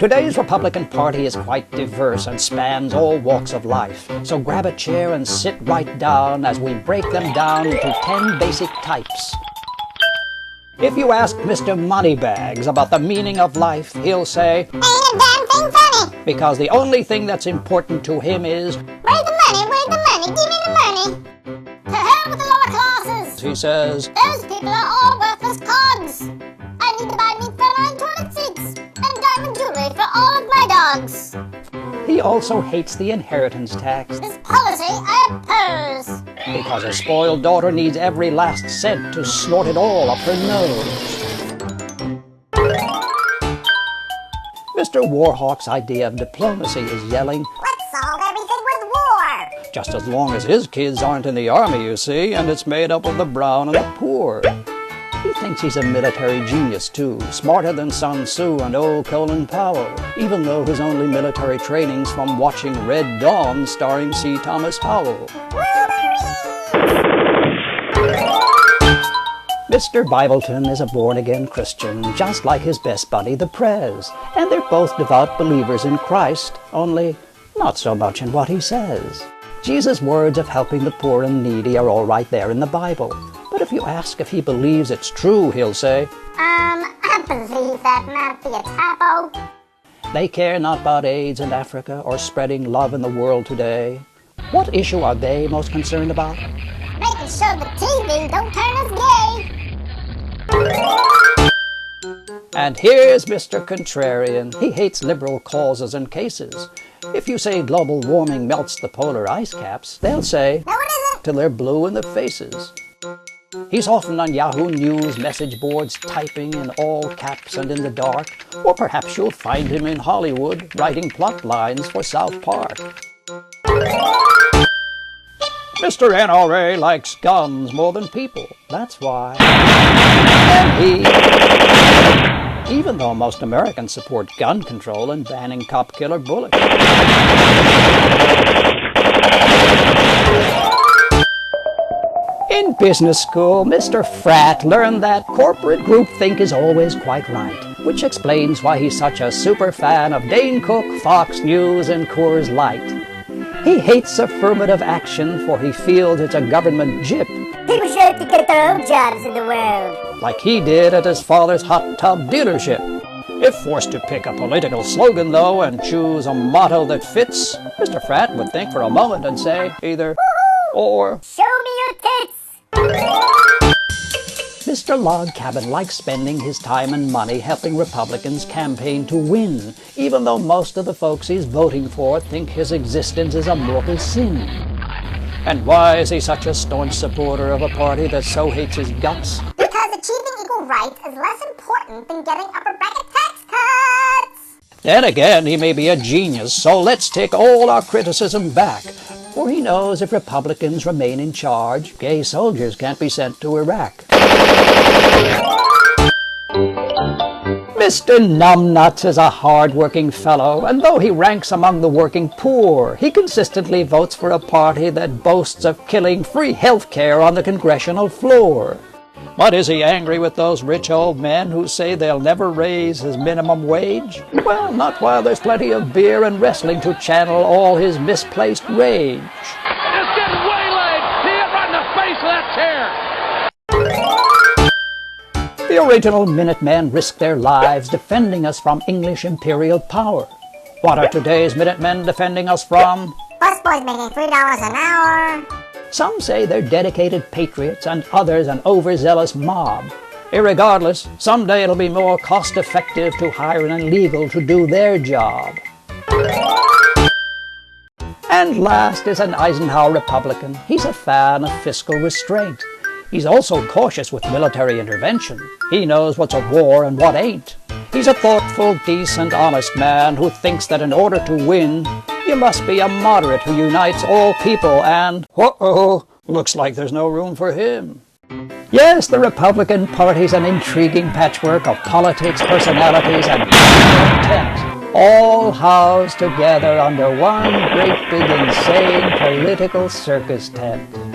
Today's Republican Party is quite diverse and spans all walks of life. So grab a chair and sit right down as we break them down into 10 basic types. If you ask Mr. Moneybags about the meaning of life, he'll say, "Ain't a damn thing funny." Because the only thing that's important to him is, "Where's the money? Where's the money? Give me the money." To hell with the lower classes. he says, Those people are all worthless cogs. I need to buy mink-fur-lined toilet seats and diamond jewelry for all of my dogs. he also hates the inheritance tax This policy I oppose. because a spoiled daughter needs every last cent to snort it all up her nose. Mr. Warhawk's idea of diplomacy is yelling, Let's solve everything with war. just as long as his kids aren't in the army, you see, and it's made up of the brown and the poor. He thinks he's a military genius, too, smarter than Sun Tzu and old Colin Powell, even though his only military training's from watching Red Dawn starring C. Thomas Howell. Mr. Bibleton is a born-again Christian, just like his best buddy, the Prez, and they're both devout believers in Christ, only not so much in what he says. Jesus' words of helping the poor and needy are all right there in the Bible. But if you ask if he believes it's true, he'll say, I believe that might be a typo. they care not about AIDS in Africa or spreading love in the world today. What issue are they most concerned about? Making sure the TV don't turn us gay. And here's Mr. Contrarian. He hates liberal causes and cases. If you say global warming melts the polar ice caps, they'll say, No, it isn't. till they're blue in the faces. He's often on Yahoo News message boards typing in all caps and in the dark, or perhaps you'll find him in Hollywood writing plot lines for South Park. Mr. NRA likes guns more than people, that's why. And even though most Americans support gun control and banning cop-killer bullets. In business school, Mr. Frat learned that corporate groupthink is always quite right, which explains why he's such a super fan of Dane Cook, Fox News, and Coors Light. He hates affirmative action, for he feels it's a government gyp, People should have to get their own jobs in the world. like he did at his father's hot tub dealership. If forced to pick a political slogan, though, and choose a motto that fits, Mr. Frat would think for a moment and say either or. Show me your tits. Mr. Log Cabin likes spending his time and money helping Republicans campaign to win, even though most of the folks he's voting for think his existence is a mortal sin. And why is he such a staunch supporter of a party that so hates his guts? Because achieving equal rights is less important than getting upper bracket tax cuts. Then again, he may be a genius, so let's take all our criticism back. For he knows if Republicans remain in charge, gay soldiers can't be sent to Iraq. Mr. Numbnuts is a hard-working fellow, and though he ranks among the working poor, he consistently votes for a party that boasts of killing free health care on the congressional floor. But is he angry with those rich old men who say they'll never raise his minimum wage? Well, not while there's plenty of beer and wrestling to channel all his misplaced rage. Just getting waylaid. He hit right in the face of that chair. The original Minutemen risked their lives defending us from English imperial power. What are today's Minutemen defending us from? Busboys making $3 an hour. Some say they're dedicated patriots and others an overzealous mob. Irregardless, someday it'll be more cost-effective to hire an illegal to do their job. And last is an Eisenhower Republican. He's a fan of fiscal restraint. He's also cautious with military intervention. He knows what's a war and what ain't. He's a thoughtful, decent, honest man who thinks that in order to win, you must be a moderate who unites all people and, uh-oh, looks like there's no room for him. Yes, the Republican Party's an intriguing patchwork of politics, personalities, and intent, all housed together under one great big insane political circus tent.